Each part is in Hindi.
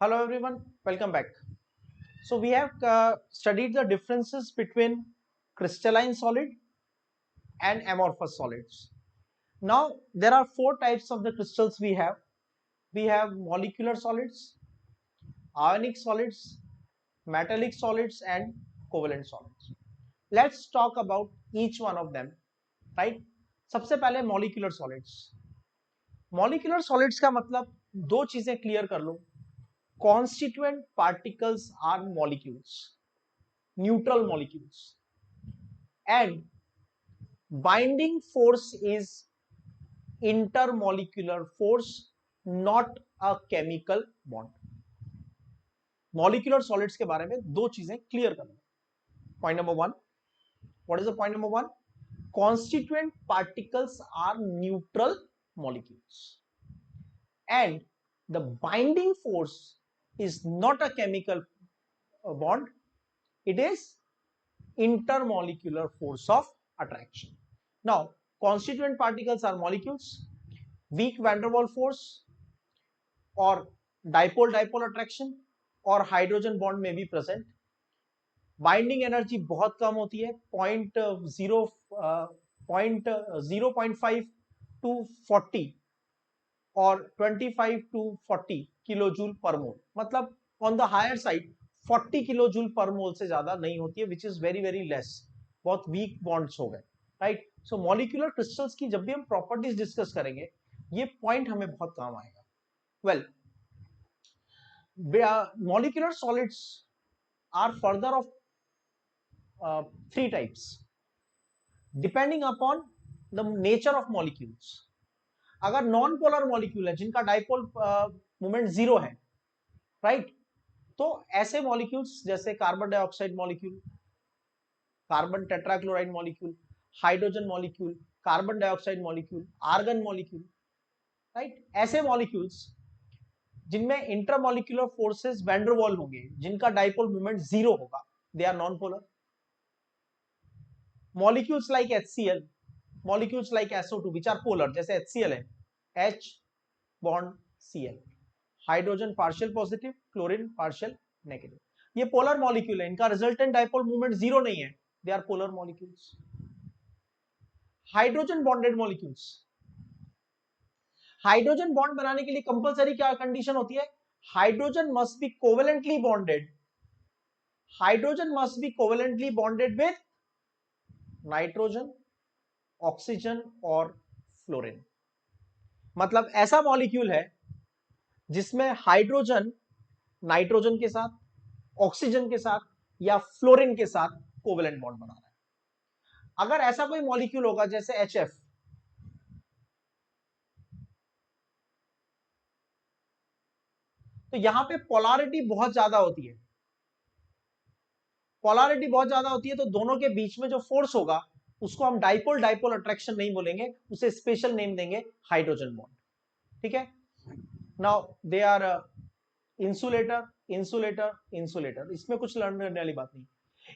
Hello everyone, welcome back. So we have studied the differences between crystalline solid and amorphous solids. Now there are four types of the crystals we have. We have molecular solids, ionic solids, metallic solids and covalent solids. Let's talk about each one of them, right? सबसे पहले molecular solids. Molecular solids का मतलब दो चीजें क्लियर कर लो. Constituent particles are molecules, neutral molecules, and binding force is intermolecular force, not a chemical bond. Molecular solids के बारे में दो चीजें क्लियर कर लो. Point number one, what is the point number one? Constituent particles are neutral molecules, and the binding force is not a chemical bond, it is intermolecular force of attraction. Now, constituent particles are molecules, weak van der Waals force or dipole-dipole attraction और हाइड्रोजन बॉन्ड में भी प्रेजेंट. बाइंडिंग एनर्जी बहुत कम होती है, 0.5 टू 40 और 25 to 40 kilo joule per mole, मतलब on the higher side 40 kilo joule per mole से ज्यादा नहीं होती है, which is very very less. बहुत वीक बॉन्ड्स हो गए, राइट. सो मॉलिक्यूलर क्रिस्टल्स की जब भी हम प्रॉपर्टीज डिस्कस करेंगे ये पॉइंट हमें बहुत काम आएगा. Well, molecular solids are further of three types depending upon the nature of molecules. अगर नॉन पोलर मॉलिक्यूल है जिनका डाइपोल मोमेंट जीरो है, राइट, तो ऐसे मॉलिक्यूल्स जैसे carbon dioxide molecule, carbon tetrachloride molecule, hydrogen molecule, carbon dioxide molecule, argon molecule, right, ऐसे मॉलिक्यूल्स जिनमें intermolecular forces van der Waals होंगे, जिनका डाइपोल मोमेंट जीरो होगा, they are non polar. Molecules like HCl, molecules like SO2 which are polar, जैसे HCl है, H bond Cl, hydrogen partial positive, chlorine partial negative. ये पोलर मॉलिक्यूल है, इनका रिजल्टेंट डाइपोल मोमेंट जीरो नहीं है, they are polar molecules. Hydrogen bonded molecules, hydrogen bond बनाने के लिए कंपलसरी क्या कंडीशन होती है? Hydrogen must be covalently bonded, hydrogen must be covalently bonded with nitrogen, oxygen और फ्लोरीन. मतलब ऐसा मॉलिक्यूल है जिसमें हाइड्रोजन नाइट्रोजन के साथ, ऑक्सीजन के साथ या फ्लोरीन के साथ कोवेलेंट बॉन्ड बना रहा है. अगर ऐसा कोई मॉलिक्यूल होगा जैसे HF, तो यहां पे पोलैरिटी बहुत ज्यादा होती है, पोलैरिटी बहुत ज्यादा होती है, तो दोनों के बीच में जो फोर्स होगा उसको हम डाइपोल डाइपोल अट्रैक्शन नहीं बोलेंगे, उसे स्पेशल नेम देंगे हाइड्रोजन बॉन्ड. ठीक है. Now they are insulator insulator insulator, इसमें कुछ लर्न वाली बात नहीं.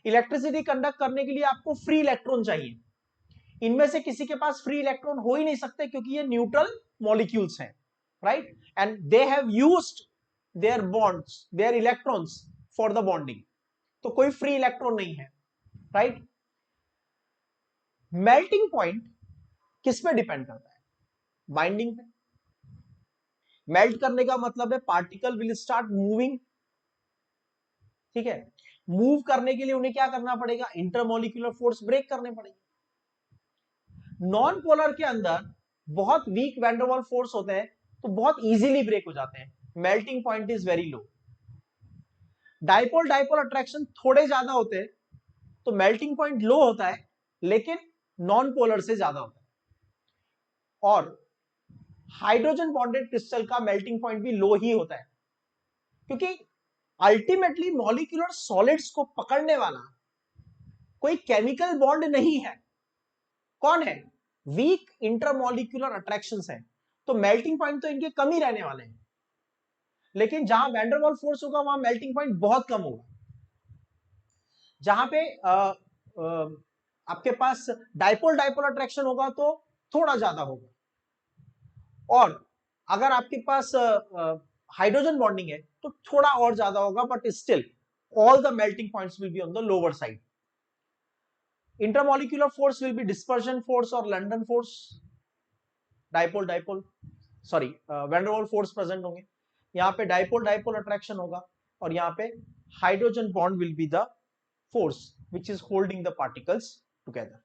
इलेक्ट्रिसिटी कंडक्ट करने के लिए आपको फ्री इलेक्ट्रॉन चाहिए, इनमें से किसी के पास फ्री इलेक्ट्रॉन हो ही नहीं सकते क्योंकि ये न्यूट्रल मॉलिक्यूल्स हैं, right, and they have used their bonds, their electrons for the bonding, तो कोई फ्री इलेक्ट्रॉन नहीं है, राइट. मेल्टिंग पॉइंट किस पे डिपेंड करता है? बाइंडिंग पे. मेल्ट करने का मतलब है पार्टिकल विल स्टार्ट मूविंग. ठीक है. मूव करने के लिए उन्हें क्या करना पड़ेगा? इंटरमोलिकुलर फोर्स ब्रेक करने पड़ेंगे. नॉन पोलर के अंदर बहुत वीक वैन डर वाल फोर्स होते हैं, तो बहुत इजीली ब्रेक हो जाते हैं. Melting point is very low. Dipole dipole attraction थोड़े ज्यादा होते हैं, तो मेल्टिंग पॉइंट लो होता है, लेकिन नॉन पोलर से ज्यादा होता है. और हाइड्रोजन बॉन्डेड क्रिस्टल का मेल्टिंग पॉइंट भी लो ही होता है, क्योंकि अल्टीमेटली मॉलिक्यूलर सॉलिड्स को पकड़ने वाला कोई केमिकल बॉन्ड नहीं है. कौन है? वीक इंटरमॉलिक्यूलर अट्रैक्शंस हैं, तो मेल्टिंग पॉइंट तो इनके कम ही रहने वाले हैं, लेकिन जहां वैन डर वाल फोर्स होगा वहां मेल्टिंग पॉइंट बहुत कम होगा. जहां पे आपके पास डाइपोल डाइपोल अट्रैक्शन होगा तो थोड़ा ज्यादा होगा. और अगर आपके पास हाइड्रोजन बॉन्डिंग है तो थोड़ा और ज्यादा होगा, but still all the melting points will be on the lower side. Intermolecular force will be dispersion force or London force. Dipole sorry van der Waals force present होंगे. यहाँ पे dipole attraction होगा और यहाँ पे hydrogen bond will be the force which is holding the particles together.